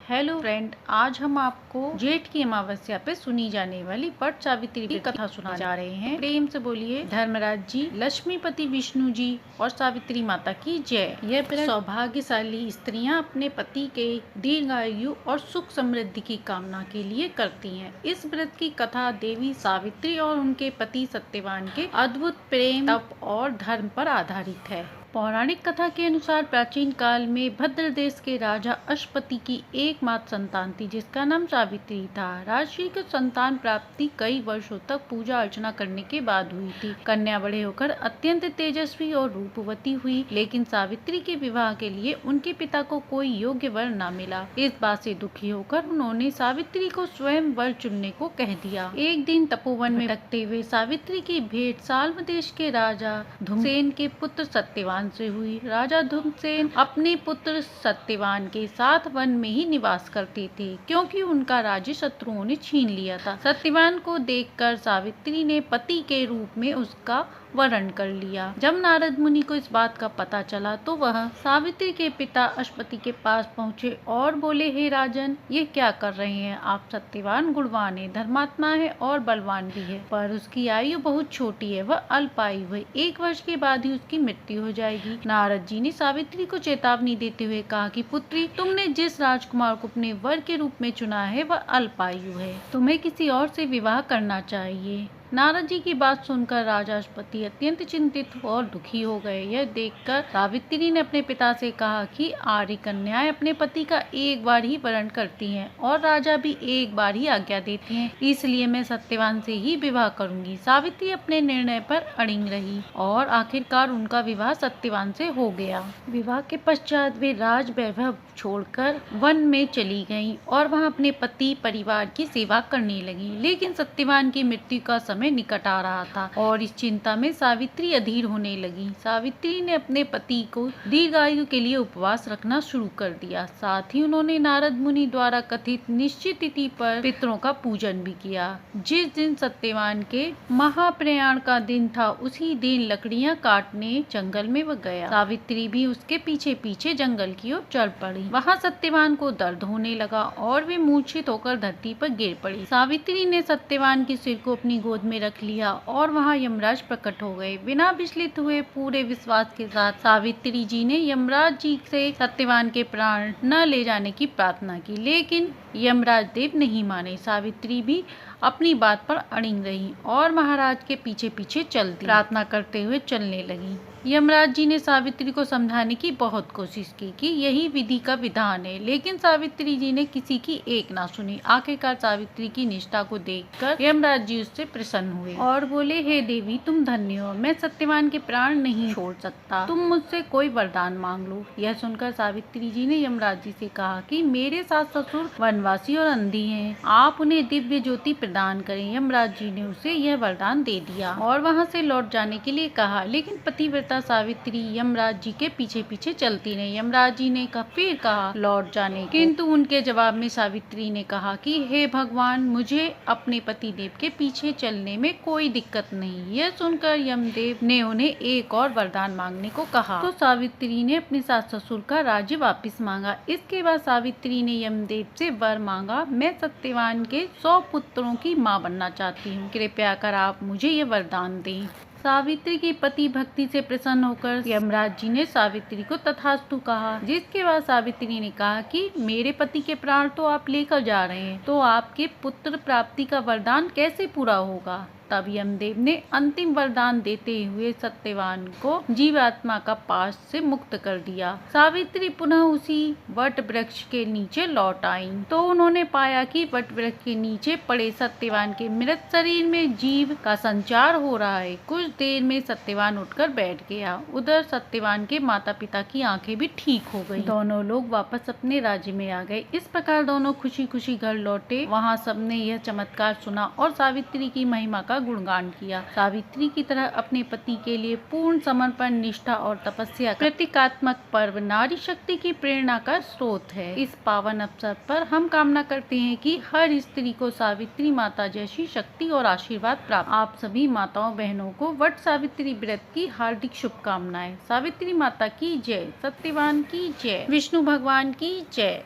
Hello friend, आज हम आपको जेठ की अमावस्या पे सुनी जाने वाली वट सावित्री की कथा सुना जा रहे हैं। प्रेम से बोलिए धर्मराज जी, लक्ष्मीपति विष्णु जी और सावित्री माता की जय। यह व्रत सौभाग्यशाली स्त्रियां अपने पति के दीर्घायु और सुख समृद्धि की कामना के लिए करती हैं। इस व्रत की कथा देवी सावित्री और उनके पति सत्यवान के अद्भुत प्रेम, तप और धर्म पर आधारित है। पौराणिक कथा के अनुसार प्राचीन काल में भद्र देश के राजा अश्वपति की एकमात्र संतान थी, जिसका नाम सावित्री था। राजर्षि को संतान प्राप्ति कई वर्षों तक पूजा अर्चना करने के बाद हुई थी। कन्या बड़े होकर अत्यंत तेजस्वी और रूपवती हुई, लेकिन सावित्री के विवाह के लिए उनके पिता को कोई योग्य वर न मिला। इस बात से दुखी होकर उन्होंने सावित्री को स्वयं वर चुनने को कह दिया। एक दिन तपोवन में भटकते हुए सावित्री की भेंट साल्व देश के राजा धूम्रसेन के पुत्र सत्यवान से हुई। राजा धूम्रसेन अपने पुत्र सत्यवान के साथ वन में ही निवास करते थे, क्योंकि उनका राज्य शत्रुओं ने छीन लिया था। सत्यवान को देखकर सावित्री ने पति के रूप में उसका वरण कर लिया। जब नारद मुनि को इस बात का पता चला तो वह सावित्री के पिता अश्वपति के पास पहुँचे और बोले, हे राजन, ये क्या कर रहे हैं आप? सत्यवान गुणवान है, धर्मात्मा है और बलवान भी है, पर उसकी आयु बहुत छोटी है, वह अल्पायु है। 1 वर्ष के बाद ही उसकी मृत्यु हो जाएगी। नारद जी ने सावित्री को चेतावनी देते हुए कहा कि पुत्री, तुमने जिस राजकुमार को अपने वर के रूप में चुना है वह अल्पायु है, तुम्हें किसी और से विवाह करना चाहिए। नारद जी की बात सुनकर राजा अश्वपति अत्यंत चिंतित और दुखी हो गए। यह देखकर सावित्री ने अपने पिता से कहा कि आर्य कन्याएं अपने पति का एक बार ही वरण करती हैं और राजा भी एक बार ही आज्ञा देते हैं, इसलिए मैं सत्यवान से ही विवाह करूंगी। सावित्री अपने निर्णय पर अड़िग रही और आखिरकार उनका विवाह सत्यवान से हो गया। विवाह के पश्चात वे राज वैभव छोड़कर वन में चली गईं और वहां अपने पति परिवार की सेवा करने लगी। लेकिन सत्यवान की मृत्यु का समय निकट आ रहा था और इस चिंता में सावित्री अधीर होने लगी। सावित्री ने अपने पति को दीर्घायु के लिए उपवास रखना शुरू कर दिया। साथ ही उन्होंने नारद मुनि द्वारा कथित निश्चित तिथि पर पितरों का पूजन भी किया। जिस दिन सत्यवान के महाप्रयाण का दिन था, उसी दिन लकड़ियां काटने जंगल में वह गया। सावित्री भी उसके पीछे पीछे जंगल की ओर चल पड़ी। वहाँ सत्यवान को दर्द होने लगा और वे मूर्छित होकर धरती पर गिर पड़ी। सावित्री ने सत्यवान के सिर को अपनी गोद में रख लिया और वहाँ यमराज प्रकट हो गए। बिना विचलित हुए पूरे विश्वास के साथ सावित्री जी ने यमराज जी से सत्यवान के प्राण न ले जाने की प्रार्थना की, लेकिन यमराज देव नहीं माने। सावित्री भी अपनी बात पर अड़िग रही और महाराज के पीछे पीछे चलती, प्रार्थना करते हुए चलने लगी। यमराज जी ने सावित्री को समझाने की बहुत कोशिश की कि यही विधि का विधान है, लेकिन सावित्री जी ने किसी की एक ना सुनी। आखिरकार सावित्री की निष्ठा को देखकर यमराज जी उससे प्रसन्न हुए और बोले, हे देवी, तुम धन्य हो, मैं सत्यवान के प्राण नहीं छोड़ सकता, तुम मुझसे कोई वरदान मांग लो। यह सुनकर सावित्री जी ने यमराज जी से कहा कि मेरे सास ससुर वनवासी और अंधी हैं, आप उन्हें दिव्य ज्योति प्रदान करें। यमराज जी ने उसे यह वरदान दे दिया और वहाँ से लौट जाने के लिए कहा, लेकिन पतिव्रता सावित्री यमराज जी के पीछे पीछे चलती रही। यमराज जी ने फिर कहा लौट जाने, किंतु उनके जवाब में सावित्री ने कहा कि हे भगवान, मुझे अपने पति देव के पीछे चलने में कोई दिक्कत नहीं। यह सुनकर यमदेव ने उन्हें एक और वरदान मांगने को कहा, तो सावित्री ने अपने सास ससुर का राज्य वापिस मांगा। इसके बाद सावित्री ने यमदेव से वर मांगा, मैं सत्यवान के 100 पुत्रों की माँ बनना चाहती हूँ, कृपया कर आप मुझे ये वरदान दें। सावित्री की पति भक्ति से प्रसन्न होकर यमराज जी ने सावित्री को तथास्तु कहा, जिसके बाद सावित्री ने कहा कि मेरे पति के प्राण तो आप लेकर जा रहे हैं, तो आपके पुत्र प्राप्ति का वरदान कैसे पूरा होगा? तब यमदेव ने अंतिम वरदान देते हुए सत्यवान को जीवात्मा का पाश से मुक्त कर दिया। सावित्री पुनः उसी वट वृक्ष के नीचे लौट आईं, तो उन्होंने पाया कि वट वृक्ष के नीचे पड़े सत्यवान के मृत शरीर में जीव का संचार हो रहा है। कुछ देर में सत्यवान उठकर बैठ गया। उधर सत्यवान के माता पिता की आंखें भी ठीक हो गईं। दोनों लोग वापस अपने राज्य में आ गए। इस प्रकार दोनों खुशी खुशी घर लौटे। वहाँ सबने यह चमत्कार सुना और सावित्री की महिमा का गुणगान किया। सावित्री की तरह अपने पति के लिए पूर्ण समर्पण, निष्ठा और तपस्या का प्रतीकात्मक पर्व नारी शक्ति की प्रेरणा का स्रोत है। इस पावन अवसर पर हम कामना करते हैं कि हर स्त्री को सावित्री माता जैसी शक्ति और आशीर्वाद प्राप्त। आप सभी माताओं बहनों को वट सावित्री व्रत की हार्दिक शुभकामनाएं। सावित्री माता की जय, सत्यवान की जय, विष्णु भगवान की जय।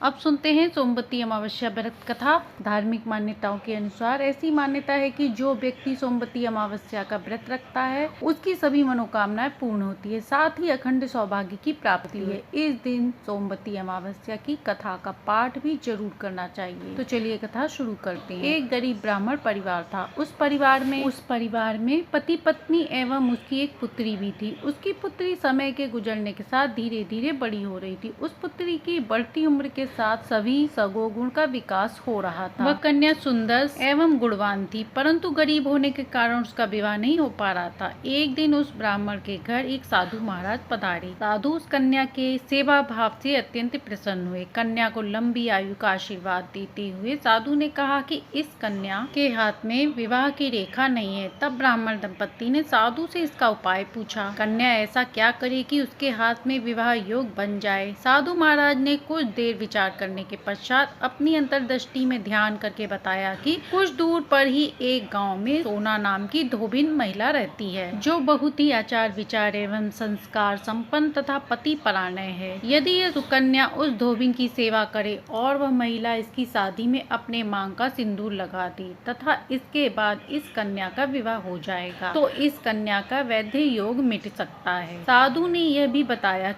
अब सुनते हैं सोमवती अमावस्या व्रत कथा। धार्मिक मान्यताओं के अनुसार ऐसी मान्यता है कि जो व्यक्ति सोमवती अमावस्या का व्रत रखता है उसकी सभी मनोकामनाएं पूर्ण होती है, साथ ही अखंड सौभाग्य की प्राप्ति है। इस दिन सोमवती अमावस्या की कथा का पाठ भी जरूर करना चाहिए। तो चलिए कथा शुरू करते हैं। एक गरीब ब्राह्मण परिवार था। उस परिवार में पति पत्नी एवं उसकी एक पुत्री भी थी। उसकी पुत्री समय के गुजरने के साथ धीरे धीरे बड़ी हो रही थी। उस पुत्री की बढ़ती उम्र के साथ सभी सगुण का विकास हो रहा था। वह कन्या सुंदर एवं गुणवान थी, परंतु गरीब होने के कारण उसका विवाह नहीं हो पा रहा था। एक दिन उस ब्राह्मण के घर एक साधु महाराज पधारे। साधु उस कन्या के सेवा भाव से अत्यंत प्रसन्न हुए। कन्या को लंबी आयु का आशीर्वाद देते हुए साधु ने कहा कि इस कन्या के हाथ में विवाह की रेखा नहीं है। तब ब्राह्मण दंपत्ति ने साधु से इसका उपाय पूछा। कन्या ऐसा क्या करे कि उसके हाथ में विवाह योग बन जाए। साधु महाराज ने कुछ देर विचार करने के पश्चात अपनी अंतर्दृष्टि में ध्यान करके बताया कि कुछ दूर पर ही एक गांव में सोना नाम की धोबिन महिला रहती है, जो बहुत ही आचार विचार एवं संस्कार संपन्न तथा पति परायण है। यदि यह सुकन्या उस धोबिन की सेवा करे और वह महिला इसकी शादी में अपने मांग का सिंदूर लगा दे तथा इसके बाद इस कन्या का विवाह हो जाएगा, तो इस कन्या का वैध योग मिट सकता है। साधु ने यह भी बताया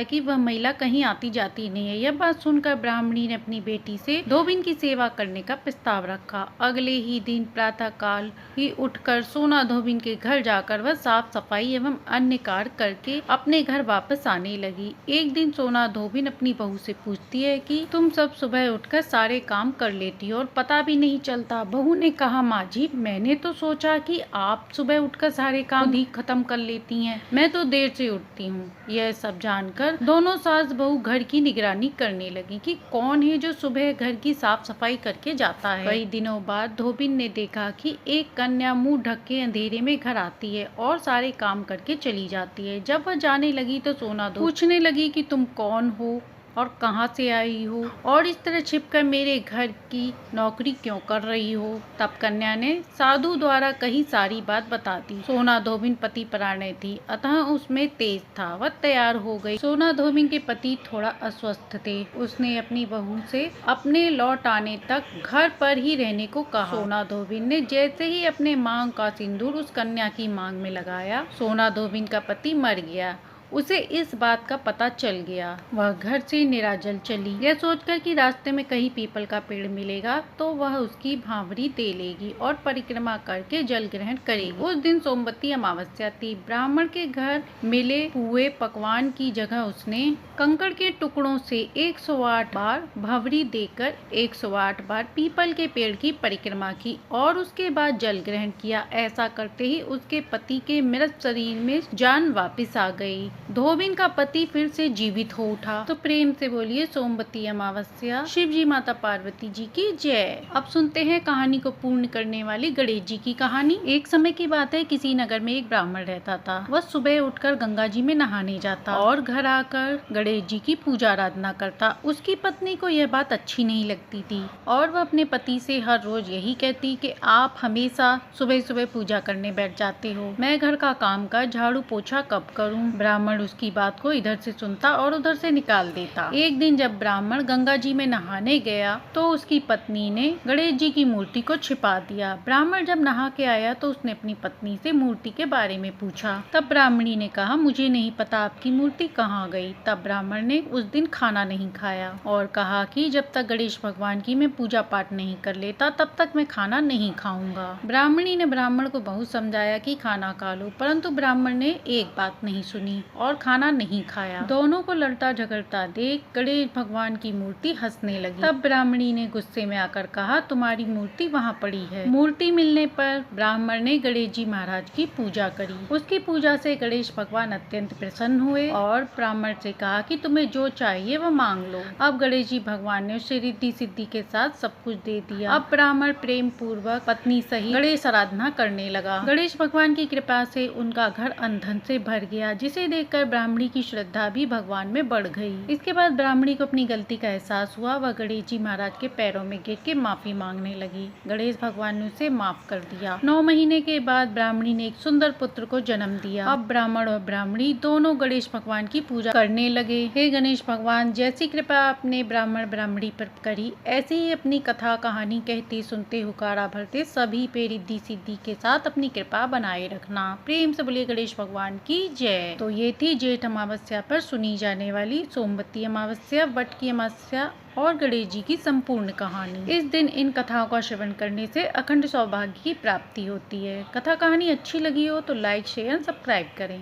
कि वह महिला कहीं आती जाती नहीं है। यह बात सुनकर ब्राह्मणी ने अपनी बेटी से धोबिन की सेवा करने का प्रस्ताव रखा। अगले ही दिन प्रातः काल ही उठकर सोना धोबिन के घर जाकर वह साफ सफाई एवं अन्य कार्य करके अपने घर वापस आने लगी। एक दिन सोना धोबिन अपनी बहू से पूछती है कि तुम सब सुबह उठकर सारे काम कर लेती हो और पता भी नहीं चलता। बहू ने कहा, माँ जी, मैंने तो सोचा कि आप सुबह उठकर सारे काम ही खत्म कर लेती हैं, मैं तो देर से उठती हूँ। यह सब जानकर दोनों सास बहू घर की निगरानी करने लगी कि कौन है जो सुबह घर की साफ सफाई करके जाता है। कई दिनों बाद धोबिन ने देखा कि एक कन्या मुंह ढक के अंधेरे में घर आती है और सारे काम करके चली जाती है। जब वह जाने लगी तो सोना पूछने लगी कि तुम कौन हो और कहां से आई हो और इस तरह छिपकर मेरे घर की नौकरी क्यों कर रही हो। तब कन्या ने साधु द्वारा कही सारी बात बता दी। सोना धोबिन पति परायण थी, अतः उसमें तेज था। वह तैयार हो गई। सोना धोबिन के पति थोड़ा अस्वस्थ थे। उसने अपनी बहू से अपने लौट आने तक घर पर ही रहने को कहा। सोना धोबिन ने जैसे ही अपने मांग का सिंदूर उस कन्या की मांग में लगाया, सोना धोबिन का पति मर गया। उसे इस बात का पता चल गया। वह घर से निराजल चली, यह सोचकर कि रास्ते में कहीं पीपल का पेड़ मिलेगा तो वह उसकी भांवरी दे लेगी और परिक्रमा करके जल ग्रहण करेगी। उस दिन सोमवती अमावस्या थी। ब्राह्मण के घर मिले हुए पकवान की जगह उसने कंकड़ के टुकड़ों से 108 बार भांवरी देकर 108 बार पीपल के पेड़ की परिक्रमा की और उसके बाद जल ग्रहण किया। ऐसा करते ही उसके पति के मृत शरीर में जान वापस आ गई। धोबिन का पति फिर से जीवित हो उठा। तो प्रेम से बोलिए सोमवती अमावस्या शिव जी माता पार्वती जी की जय। अब सुनते हैं कहानी को पूर्ण करने वाली गणेश जी की कहानी। एक समय की बात है, किसी नगर में एक ब्राह्मण रहता था। वह सुबह उठकर गंगा जी में नहाने जाता और घर आकर गणेश जी की पूजा आराधना करता। उसकी पत्नी को यह बात अच्छी नहीं लगती थी और वह अपने पति से हर रोज यही कहती कि आप हमेशा सुबह सुबह पूजा करने बैठ जाते हो, मैं घर का काम का झाड़ू पोछा कब करूं। ब्राह्मण उसकी बात को इधर से सुनता और उधर से निकाल देता। एक दिन जब ब्राह्मण गंगा जी में नहाने गया तो उसकी पत्नी ने गणेश जी की मूर्ति को छिपा दिया। ब्राह्मण जब नहा के आया तो उसने अपनी पत्नी से मूर्ति के बारे में पूछा। तब ब्राह्मणी ने कहा, मुझे नहीं पता आपकी मूर्ति कहाँ गई। तब ब्राह्मण ने उस दिन खाना नहीं खाया और कहा कि जब तक गणेश भगवान की मैं पूजा पाठ नहीं कर लेता तब तक मैं खाना नहीं खाऊंगा। ब्राह्मणी ने ब्राह्मण को बहुत समझाया कि खाना खा लो, परंतु ब्राह्मण ने एक बात नहीं सुनी और खाना नहीं खाया। दोनों को लड़ता झगड़ता देख गणेश भगवान की मूर्ति हंसने लगी। तब ब्राह्मणी ने गुस्से में आकर कहा, तुम्हारी मूर्ति वहाँ पड़ी है। मूर्ति मिलने पर ब्राह्मण ने गणेश जी महाराज की पूजा करी। उसकी पूजा से गणेश भगवान अत्यंत प्रसन्न हुए और ब्राह्मण से कहा कि तुम्हें जो चाहिए वह मांग लो। अब गणेश जी भगवान ने उसे रिद्धि सिद्धि के साथ सब कुछ दे दिया। अब ब्राह्मण प्रेम पूर्वक पत्नी सहित गणेश आराधना करने लगा। गणेश भगवान की कृपा से उनका घर अन्न धन से भर गया, जिसे देख देखकर ब्राह्मणी की श्रद्धा भी भगवान में बढ़ गई। इसके बाद ब्राह्मणी को अपनी गलती का एहसास हुआ। वह गणेश जी महाराज के पैरों में गिर के माफी मांगने लगी। गणेश भगवान ने उसे माफ कर दिया। 9 महीने के बाद ब्राह्मणी ने एक सुंदर पुत्र को जन्म दिया। अब ब्राह्मण और ब्राह्मणी दोनों गणेश भगवान की पूजा करने लगे। हे गणेश भगवान, जैसी कृपा आपने ब्राह्मण ब्राह्मणी पर करी, ऐसे ही अपनी कथा कहानी कहते सुनते हुकारा भरते सभी पे रिद्धि सिद्धि के साथ अपनी कृपा बनाए रखना। प्रेम से बोलिए गणेश भगवान की जय। तो ये थी जेठ अमावस्या पर सुनी जाने वाली सोमवती अमावस्या, वट की अमावस्या और गणेश जी की संपूर्ण कहानी। इस दिन इन कथाओं का श्रवण करने से अखंड सौभाग्य की प्राप्ति होती है। कथा कहानी अच्छी लगी हो तो लाइक शेयर सब्सक्राइब करें।